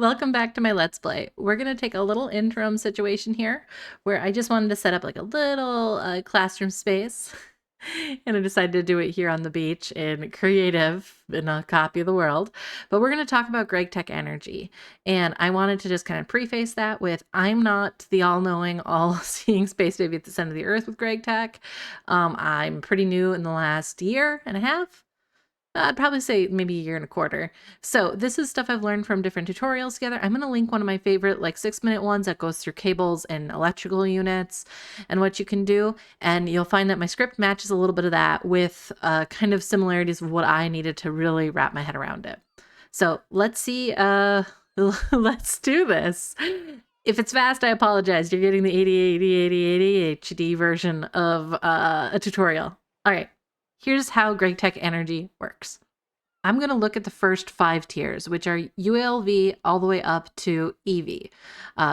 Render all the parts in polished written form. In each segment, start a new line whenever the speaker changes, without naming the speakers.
Welcome back to my Let's Play. We're going to take a little interim situation here where I just wanted to set up like a little classroom space. And I decided to do it here on the beach in creative in a copy of the world. But we're going to talk about Gregtech energy. And I wanted to just kind of preface that with I'm not the all-knowing, all-seeing space baby at the center of the earth with Gregtech. I'm pretty new in the last year and a half. I'd probably say maybe a year and a quarter. So this is stuff I've learned from different tutorials together. I'm going to link one of my favorite like 6-minute ones that goes through cables and electrical units and what you can do. And you'll find that my script matches a little bit of that with kind of similarities of what I needed to really wrap my head around it. So let's see. Let's do this. If it's fast, I apologize. You're getting the 80 HD version of a tutorial. All right. Here's how Gregtech energy works. I'm going to look at the first 5 tiers, which are ULV all the way up to EV,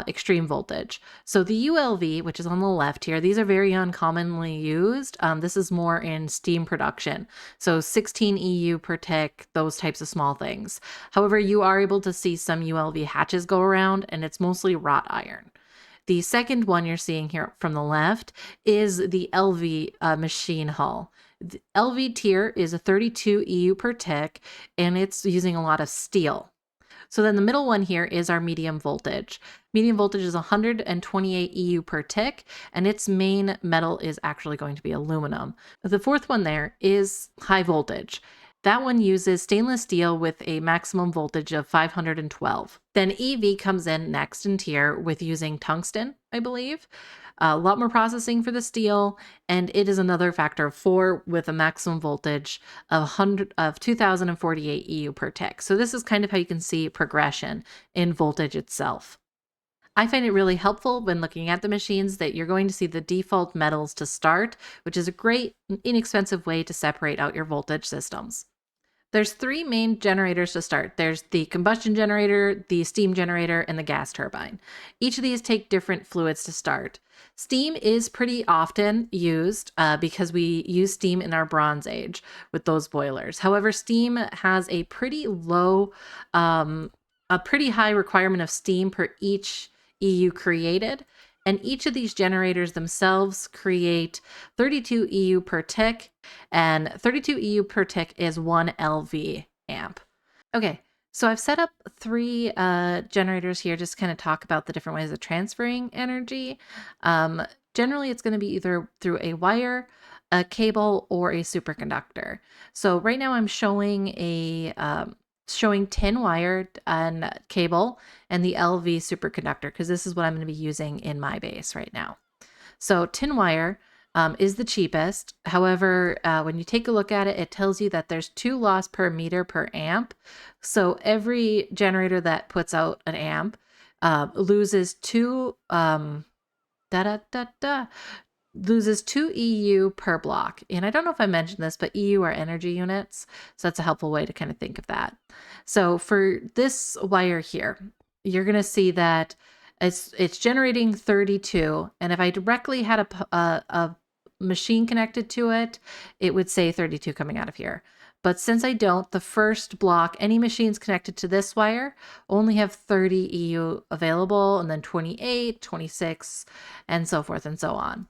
extreme voltage. So the ULV, which is on the left here, these are very uncommonly used. This is more in steam production. So 16 EU per tick, those types of small things. However, you are able to see some ULV hatches go around, and it's mostly wrought iron. The second one you're seeing here from the left is the LV machine hull. The LV tier is a 32 EU per tick, and it's using a lot of steel. So then the middle one here is our medium voltage. Medium voltage is 128 EU per tick, and its main metal is actually going to be aluminum. The fourth one there is high voltage. That one uses stainless steel with a maximum voltage of 512. Then EV comes in next in tier with using tungsten, I believe. A lot more processing for the steel, and it is another factor of 4 with a maximum voltage of 2048 EU per tick. So this is kind of how you can see progression in voltage itself. I find it really helpful when looking at the machines that you're going to see the default metals to start, which is a great, inexpensive way to separate out your voltage systems. There's 3 main generators to start. There's the combustion generator, the steam generator, and the gas turbine. Each of these take different fluids to start. Steam is pretty often used because we use steam in our Bronze Age with those boilers. However, steam has a pretty high requirement of steam per each EU created. And each of these generators themselves create 32 EU per tick, and 32 EU per tick is 1 LV amp. Okay, so I've set up 3 generators here just to kind of talk about the different ways of transferring energy. Generally, it's going to be either through a wire, a cable, or a superconductor. So right now I'm showing showing tin wire and cable and the LV superconductor because this is what I'm going to be using in my base right now. So tin wire is the cheapest. However, when you take a look at it, it tells you that there's 2 loss per meter per amp. So every generator that puts out an amp loses 2 loses 2 EU per block. And I don't know if I mentioned this, but EU are energy units. So that's a helpful way to kind of think of that. So for this wire here, you're going to see that it's generating 32. And if I directly had a machine connected to it, it would say 32 coming out of here. But since I don't, the first block, any machines connected to this wire only have 30 EU available, and then 28, 26, and so forth and so on.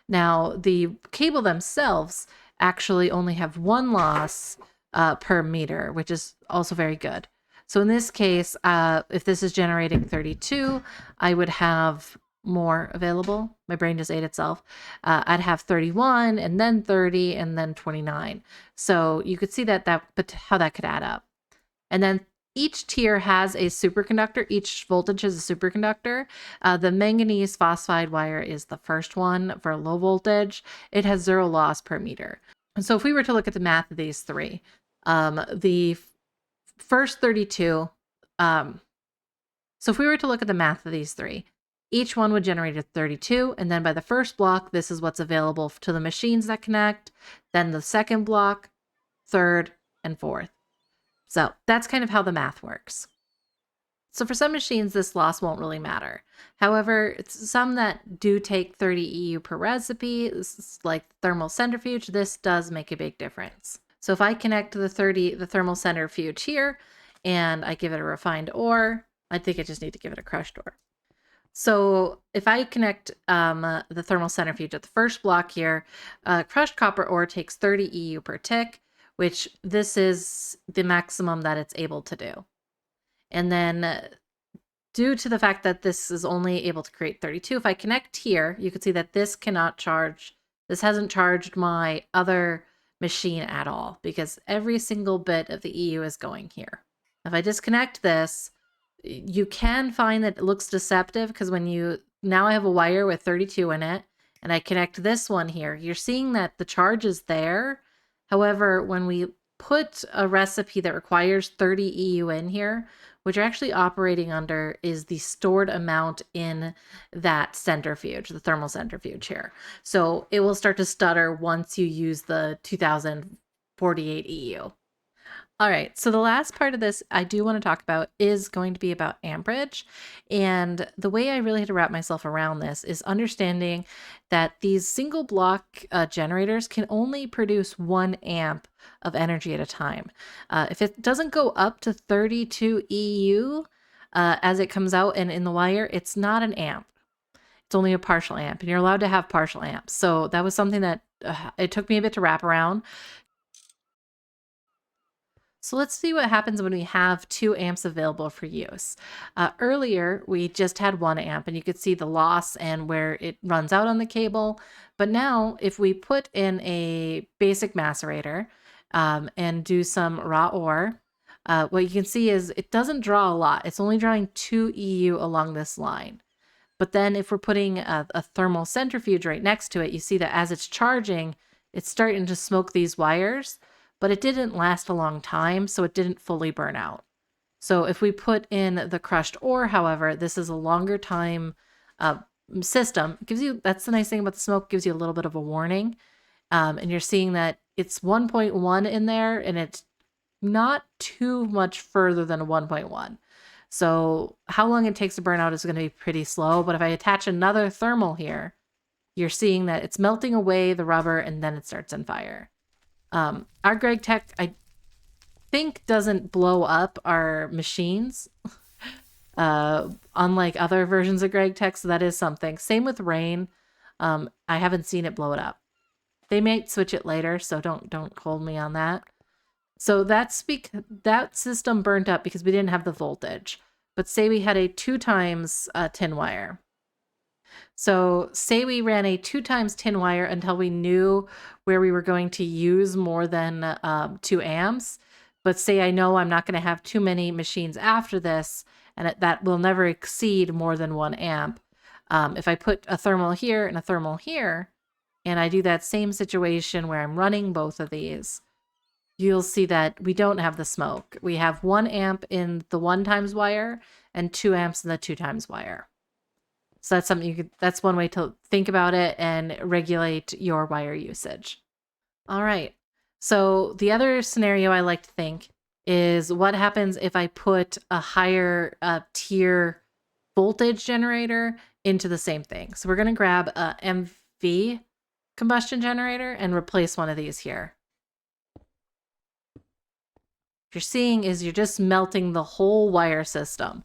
Now, the cable themselves actually only have 1 loss per meter, which is also very good. So in this case, if this is generating 32, I would have more available. My brain just ate itself. I'd have 31 and then 30 and then 29. So you could see how that could add up. And then each tier has a superconductor. Each voltage has a superconductor. The manganese phosphide wire is the first one for low voltage. It has 0 loss per meter. And so if we were to look at the math of these 3, the first 32, so if we were to look at the math of these 3, each one would generate a 32, and then by the first block, this is what's available to the machines that connect, then the second block, third, and fourth. So that's kind of how the math works. So for some machines, this loss won't really matter. However, some that do take 30 EU per recipe, like thermal centrifuge, this does make a big difference. So if I connect the thermal centrifuge here, and I give it a refined ore, I think I just need to give it a crush door. So if I connect the thermal centrifuge at the first block here, crushed copper ore takes 30 EU per tick, which this is the maximum that it's able to do. And then due to the fact that this is only able to create 32, if I connect here, you can see that this cannot charge. This hasn't charged my other machine at all because every single bit of the EU is going here. If I disconnect this, you can find that it looks deceptive because now I have a wire with 32 in it and I connect this one here, you're seeing that the charge is there. However, when we put a recipe that requires 30 EU in here, what you're actually operating under is the stored amount in that centrifuge, the thermal centrifuge here. So it will start to stutter once you use the 2048 EU. All right, so the last part of this I do want to talk about is going to be about amperage. And the way I really had to wrap myself around this is understanding that these single block generators can only produce 1 amp of energy at a time. If it doesn't go up to 32 EU as it comes out and in the wire, it's not an amp. It's only a partial amp, and you're allowed to have partial amps. So that was something that it took me a bit to wrap around. So let's see what happens when we have 2 amps available for use. Earlier, we just had 1 amp, and you could see the loss and where it runs out on the cable. But now, if we put in a basic macerator and do some raw ore, what you can see is it doesn't draw a lot. It's only drawing 2 EU along this line. But then if we're putting a thermal centrifuge right next to it, you see that as it's charging, it's starting to smoke these wires, but it didn't last a long time, so it didn't fully burn out. So if we put in the crushed ore, however, this is a longer time system. That's the nice thing about the smoke, gives you a little bit of a warning. And you're seeing that it's 1.1 in there, and it's not too much further than a 1.1. So how long it takes to burn out is going to be pretty slow. But if I attach another thermal here, you're seeing that it's melting away the rubber and then it starts on fire. Our Gregtech, I think, doesn't blow up our machines, unlike other versions of Gregtech, so that is something. Same with Rain. I haven't seen it blow it up. They might switch it later, so don't hold me on that. So that system burnt up because we didn't have the voltage. But say we had a 2 times tin wire. So say we ran a 2 times tin wire until we knew where we were going to use more than 2 amps. But say I know I'm not going to have too many machines after this, and that will never exceed more than 1 amp. If I put a thermal here and a thermal here, and I do that same situation where I'm running both of these, you'll see that we don't have the smoke. We have 1 amp in the 1 times wire and 2 amps in the 2 times wire. So that's something that's one way to think about it and regulate your wire usage. All right. So the other scenario I like to think is what happens if I put a higher tier voltage generator into the same thing. So we're going to grab a MV combustion generator and replace one of these here. You're seeing is you're just melting the whole wire system.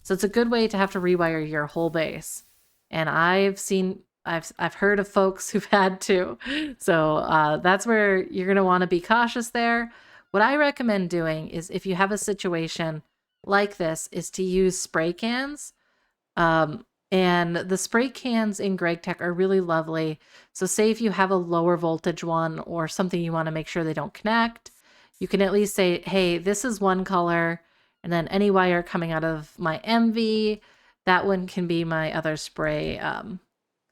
So it's a good way to have to rewire your whole base. And I've heard of folks who've had to. So that's where you're going to want to be cautious there. What I recommend doing is if you have a situation like this is to use spray cans. And the spray cans in Gregtech are really lovely. So say if you have a lower voltage one or something you want to make sure they don't connect, you can at least say, hey, this is one color, and then any wire coming out of my MV, that one can be my other spray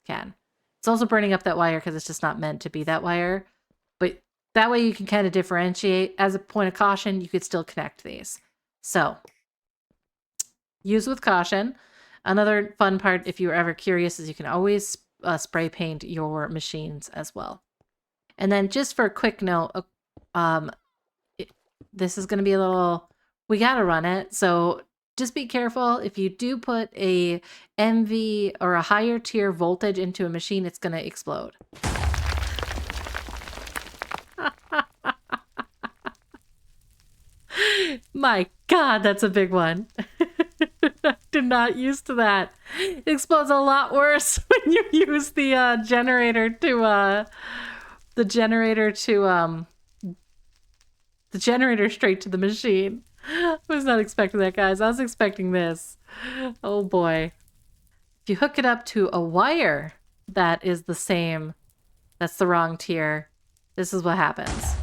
can. It's also burning up that wire because it's just not meant to be that wire. But that way you can kind of differentiate. As a point of caution, you could still connect these. So use with caution. Another fun part, if you were ever curious, is you can always spray paint your machines as well. And then just for a quick note, this is going to be a little, we got to run it. So just be careful. If you do put a MV or a higher tier voltage into a machine, it's going to explode. My God, that's a big one. Did not used to that. It explodes a lot worse when you use the generator to the generator to the generator straight to the machine. I was not expecting that, guys. I was expecting this. Oh boy. If you hook it up to a wire that is the same, that's the wrong tier, this is what happens.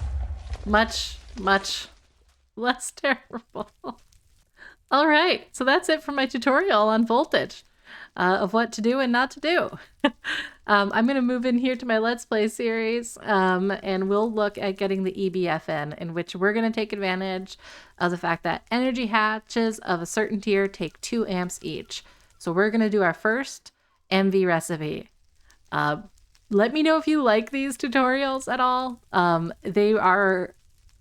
Much, much less terrible. All right, so that's it for my tutorial on voltage, of what to do and not to do. I'm going to move in here to my Let's Play series, and we'll look at getting the EBF in which we're going to take advantage of the fact that energy hatches of a certain tier take 2 amps each. So we're going to do our first MV recipe. Let me know if you like these tutorials at all. They are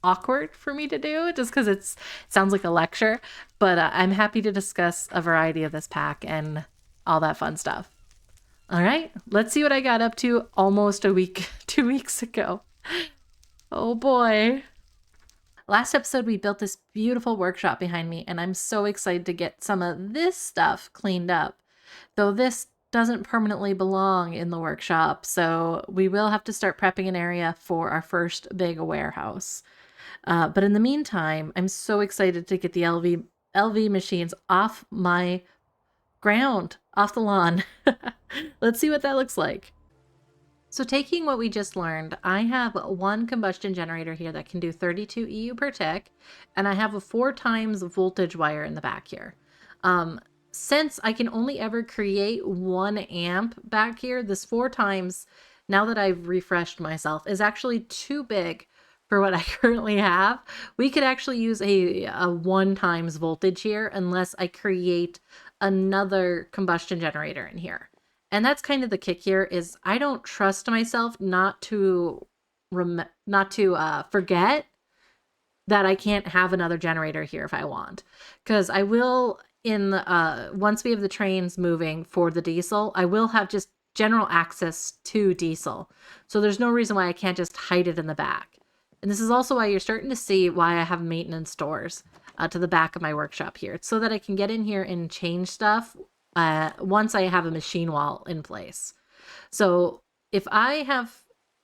awkward for me to do just because it sounds like a lecture, but I'm happy to discuss a variety of this pack and all that fun stuff. All right, let's see what I got up to almost a week, 2 weeks ago. Oh boy. Last episode, we built this beautiful workshop behind me, and I'm so excited to get some of this stuff cleaned up. Though this doesn't permanently belong in the workshop, so we will have to start prepping an area for our first big warehouse. But in the meantime, I'm so excited to get the LV machines off my ground, off the lawn. Let's see what that looks like. So taking what we just learned, I have one combustion generator here that can do 32 EU per tick, and I have a 4 times voltage wire in the back here. Since I can only ever create 1 amp back here, this 4 times, now that I've refreshed myself, is actually too big for what I currently have. We could actually use a 1 times voltage here unless I create another combustion generator in here. And that's kind of the kick here, is I don't trust myself not to forget that I can't have another generator here if I want. Because I will, once we have the trains moving for the diesel, I will have just general access to diesel. So there's no reason why I can't just hide it in the back. And this is also why you're starting to see why I have maintenance doors to the back of my workshop here. It's so that I can get in here and change stuff once I have a machine wall in place. So if I have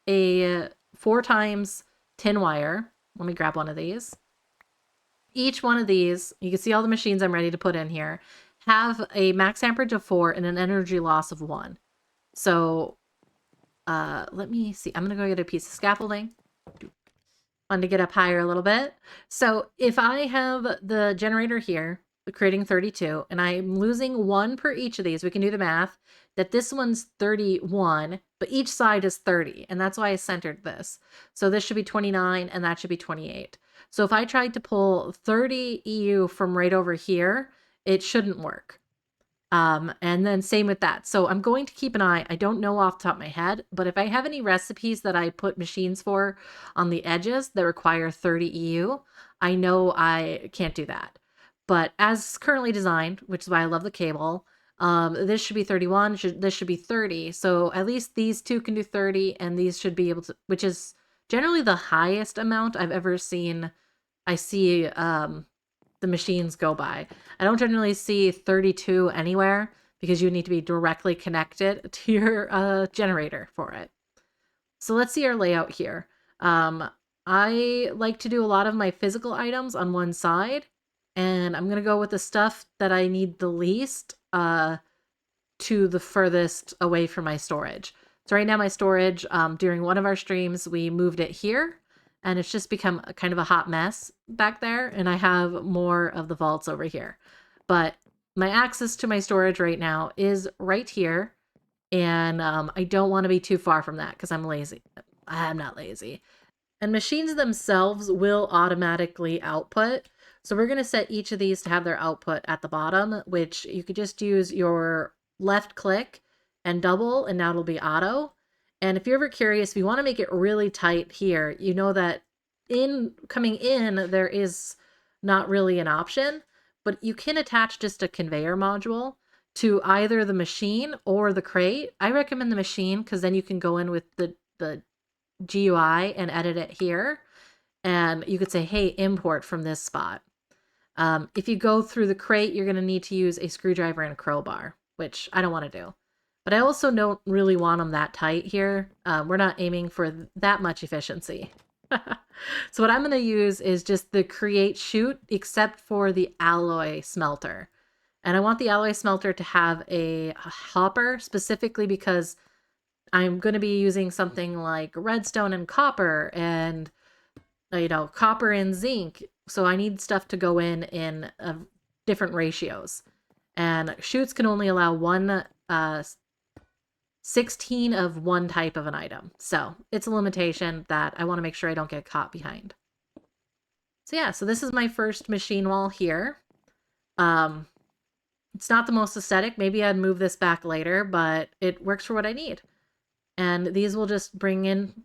a 4 times tin wire, let me grab one of these. Each one of these, you can see all the machines I'm ready to put in here, have a max amperage of 4 and an energy loss of 1. So let me see. I'm going to go get a piece of scaffolding. Wanted to get up higher a little bit. So if I have the generator here, creating 32, and I'm losing 1 per each of these, we can do the math, that this one's 31, but each side is 30, and that's why I centered this. So this should be 29, and that should be 28. So if I tried to pull 30 EU from right over here, it shouldn't work. And then same with that. So I'm going to keep an eye. I don't know off the top of my head, but if I have any recipes that I put machines for on the edges that require 30 EU, I know I can't do that. But as currently designed, which is why I love the cable, this should be 31, this should be 30. So at least these two can do 30, and these should be able to, which is generally the highest amount I've ever seen. I see the machines go by. I don't generally see 32 anywhere because you need to be directly connected to your generator for it. So let's see our layout here. I like to do a lot of my physical items on one side, and I'm going to go with the stuff that I need the least to the furthest away from my storage. So right now my storage, during one of our streams, we moved it here, and it's just become kind of a hot mess back there, and I have more of the vaults over here. But my access to my storage right now is right here, and I don't want to be too far from that because I'm lazy. I'm not lazy. And machines themselves will automatically output. So we're going to set each of these to have their output at the bottom, which you could just use your left click and double, and now it'll be auto. And if you're ever curious, if you want to make it really tight here, you know that coming in, there is not really an option, but you can attach just a conveyor module to either the machine or the crate. I recommend the machine because then you can go in with the GUI and edit it here. And you could say, hey, import from this spot. If you go through the crate, you're going to need to use a screwdriver and a crowbar, which I don't want to do. But I also don't really want them that tight here. We're not aiming for that much efficiency. So what I'm going to use is just the create chute, except for the alloy smelter. And I want the alloy smelter to have a hopper, specifically because I'm going to be using something like redstone and copper and, copper and zinc. So I need stuff to go in different ratios. And chutes can only allow 16 of one type of an item. So it's a limitation that I want to make sure I don't get caught behind. So yeah, so this is my first machine wall here. It's not the most aesthetic. Maybe I'd move this back later, but it works for what I need. And these will just bring in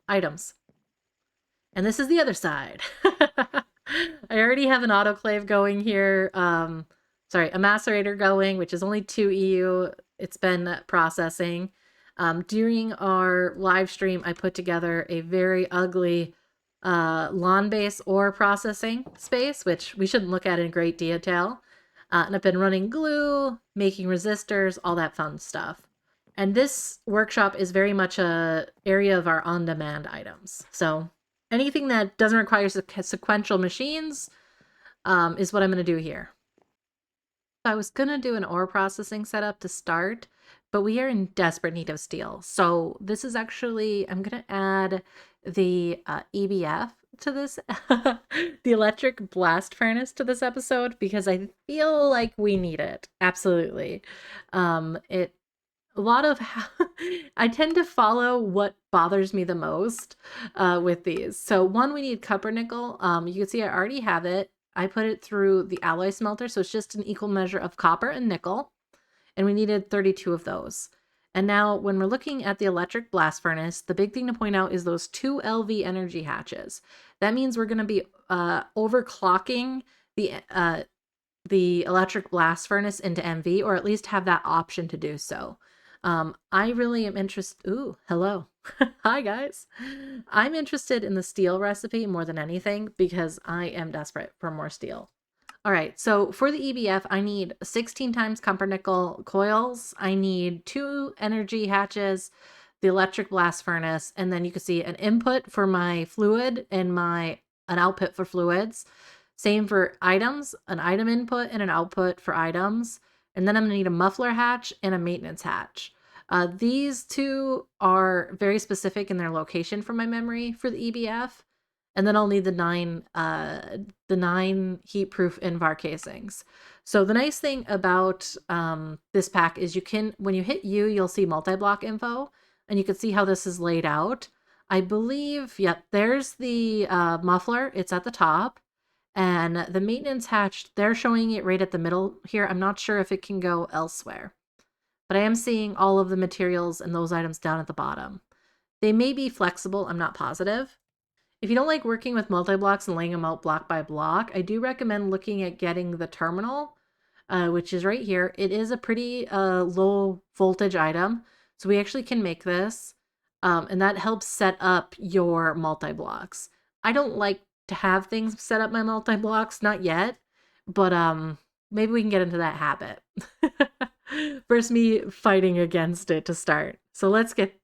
items. And this is the other side. I already have an autoclave going here. A macerator going, which is only 2 EU. It's been processing. During our live stream, I put together a very ugly lawn base ore processing space, which we shouldn't look at in great detail. And I've been running glue, making resistors, all that fun stuff. And this workshop is very much a area of our on-demand items. So anything that doesn't require sequential machines is what I'm going to do here. I was going to do an ore processing setup to start, but we are in desperate need of steel. So this is actually, I'm going to add the EBF to this, the electric blast furnace to this episode, because I feel like we need it. Absolutely. I tend to follow what bothers me the most with these. So one, we need copper nickel. You can see I already have it. I put it through the alloy smelter, so it's just an equal measure of copper and nickel, and we needed 32 of those. And now when we're looking at the electric blast furnace, the big thing to point out is those 2 LV energy hatches. That means we're going to be overclocking the electric blast furnace into MV, or at least have that option to do so. I really am interested. Ooh, hello. Hi, guys. I'm interested in the steel recipe more than anything because I am desperate for more steel. All right, so for the EBF, I need 16 times copper nickel coils. I need 2 energy hatches, the electric blast furnace, and then you can see an input for my fluid and an output for fluids. Same for items, an item input and an output for items. And then I'm going to need a muffler hatch and a maintenance hatch. These 2 are very specific in their location from my memory for the EBF. And then I'll need the 9 heat-proof Invar casings. So the nice thing about this pack is when you hit U, you'll see multi-block info, and you can see how this is laid out. I believe, yep, there's the muffler. It's at the top. And the maintenance hatch, they're showing it right at the middle here. I'm not sure if it can go elsewhere. But I am seeing all of the materials and those items down at the bottom. They may be flexible, I'm not positive. If you don't like working with multi-blocks and laying them out block by block, I do recommend looking at getting the terminal, which is right here. It is a pretty low voltage item, so we actually can make this, and that helps set up your multi-blocks. I don't like to have things set up my multi-blocks, not yet, but maybe we can get into that habit. Versus me fighting against it to start. So let's get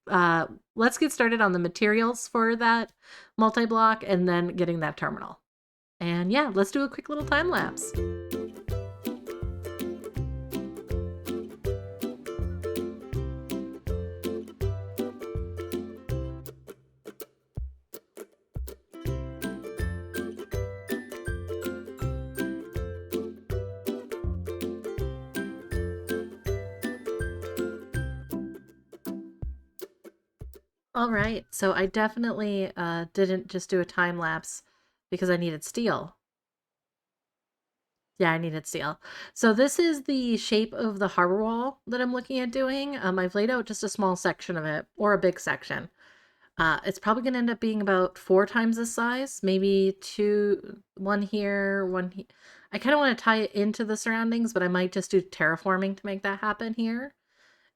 started on the materials for that multi-block and then getting that terminal. And yeah, let's do a quick little time lapse. All right, so I definitely didn't just do a time lapse because I needed steel. Yeah, I needed steel. So this is the shape of the harbor wall that I'm looking at doing. I've laid out just a small section of it, or a big section. It's probably going to end up being about 4 times this size, maybe 2, 1 here, 1 here. I kind of want to tie it into the surroundings, but I might just do terraforming to make that happen here.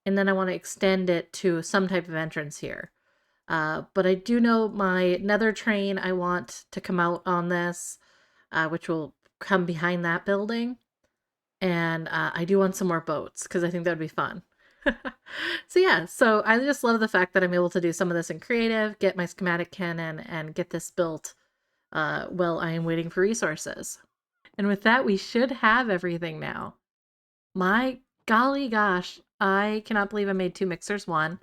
And then I want to extend it to some type of entrance here. But I do know my nether train I want to come out on this. which will come behind that building. And I do want some more boats because I think that would be fun. So yeah, so I just love the fact that I'm able to do some of this in creative, get my schematic cannon, and get this built while I am waiting for resources. And with that, we should have everything now. My golly gosh, I cannot believe I made 2 mixers, one,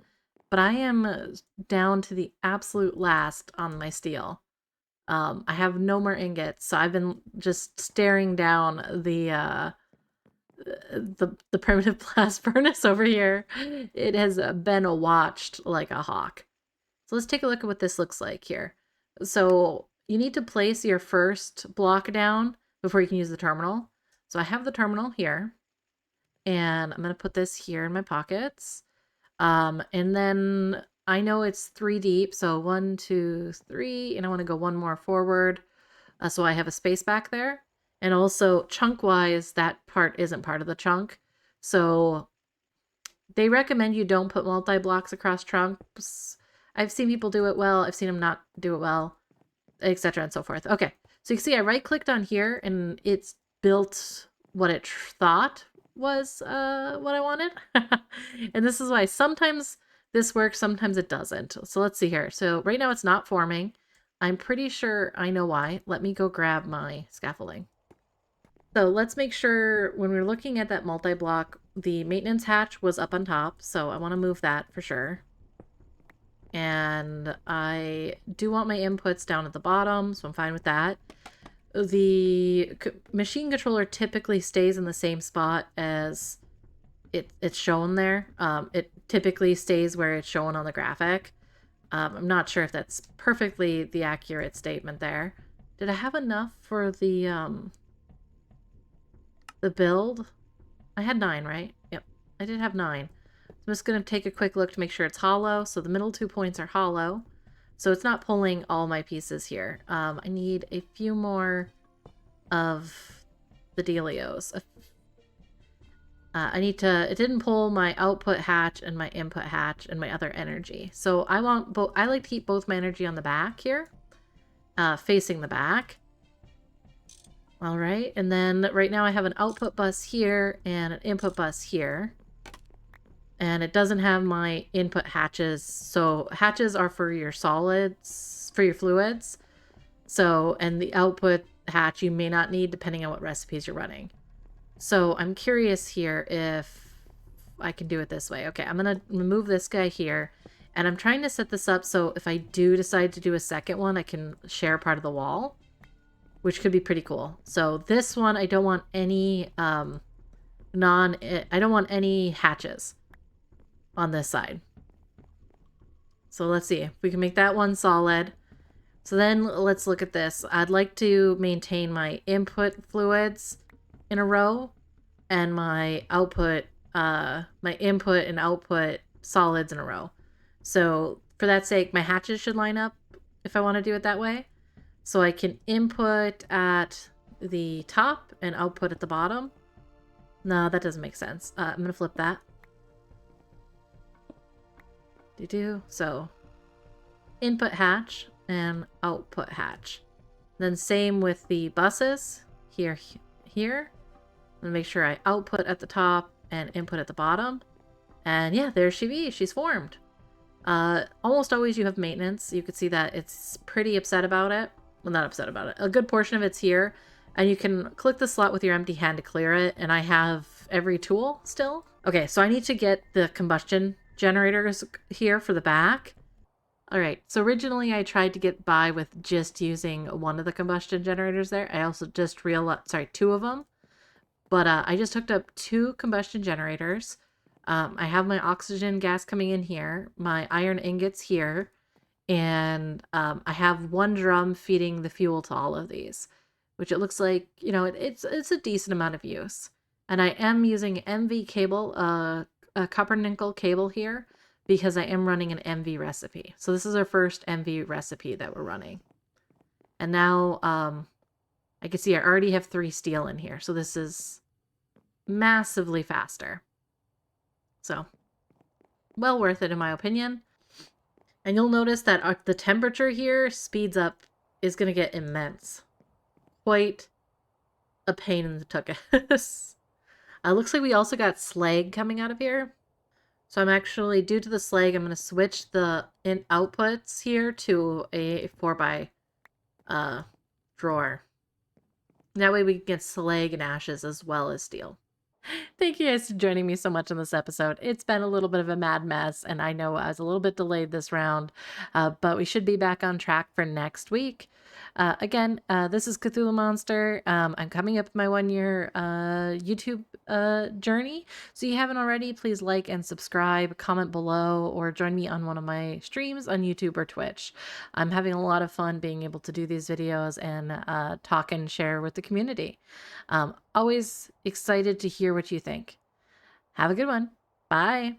but I am down to the absolute last on my steel. I have no more ingots, so I've been just staring down the primitive blast furnace over here. It has been watched like a hawk. So let's take a look at what this looks like here. So you need to place your first block down before you can use the terminal. So I have the terminal here, and I'm going to put this here in my pockets. And then I know it's 3 deep, so 1, 2, 3, and I want to go one more forward. So I have a space back there. And also chunk-wise, that part isn't part of the chunk. So they recommend you don't put multi-blocks across chunks. I've seen people do it well. I've seen them not do it well, etc. and so forth. Okay, so you can see I right-clicked on here, and it's built what it thought was what I wanted. And this is why sometimes this works, sometimes it doesn't. So let's see here. So right now it's not forming. I'm pretty sure I know why. Let me go grab my scaffolding. So let's make sure when we're looking at that multi-block, the maintenance hatch was up on top. So I want to move that for sure. And I do want my inputs down at the bottom, so I'm fine with that. The machine controller typically stays in the same spot as it's shown there. It typically stays where it's shown on the graphic. I'm not sure if that's perfectly the accurate statement there. Did I have enough for the build? I had 9, right? Yep, I did have 9. So I'm just going to take a quick look to make sure it's hollow. So the middle 2 points are hollow. So it's not pulling all my pieces here. I need a few more of the dealios. I need to, it didn't pull my output hatch and my input hatch and my other energy. So I want both, I like to keep both my energy on the back here, facing the back. All right, and then right now I have an output bus here and an input bus here. And it doesn't have my input hatches. So hatches are for your solids, for your fluids. So, and the output hatch you may not need depending on what recipes you're running. So I'm curious here if I can do it this way. Okay, I'm gonna remove this guy here. And I'm trying to set this up so if I do decide to do a second one, I can share part of the wall, which could be pretty cool. So this one, I don't want any I don't want any hatches on this side. So let's see if we can make that one solid. So then let's look at this. I'd like to maintain my input fluids in a row and my output, my input and output solids in a row. So for that sake, my hatches should line up if I want to do it that way. So I can input at the top and output at the bottom. No, that doesn't make sense. I'm going to flip that. So input hatch and output hatch. Then same with the buses here. And make sure I output at the top and input at the bottom. And yeah, there she be. She's formed. Almost always you have maintenance. You could see that it's pretty upset about it. Well, not upset about it. A good portion of it's here. And you can click the slot with your empty hand to clear it. And I have every tool still. Okay, so I need to get the combustion generators here for the back. All right, so originally I tried to get by with just using one of the combustion generators there. I also just realized, 2 of them. But I just hooked up 2 combustion generators. I have my oxygen gas coming in here, my iron ingots here, and I have 1 drum feeding the fuel to all of these, which it looks like, you know, it's a decent amount of use. And I am using MV cable, a copper nickel cable here, because I am running an MV recipe. So this is our first MV recipe that we're running. And now I can see I already have 3 steel in here. So this is massively faster. So well worth it in my opinion. And you'll notice that the temperature here speeds up, is going to get immense. quite a pain in the tuchus. Looks like we also got slag coming out of here. So I'm actually, due to the slag, I'm going to switch the outputs here to a 4x drawer. That way we can get slag and ashes as well as steel. Thank you guys for joining me so much on this episode. It's been a little bit of a mad mess, and I know I was a little bit delayed this round, but we should be back on track for next week. Again, this is Cthulhamonster. I'm coming up my 1-year YouTube journey. So if you haven't already, please like and subscribe, comment below, or join me on one of my streams on YouTube or Twitch. I'm having a lot of fun being able to do these videos and talk and share with the community. Always excited to hear what you think. Have a good one. Bye.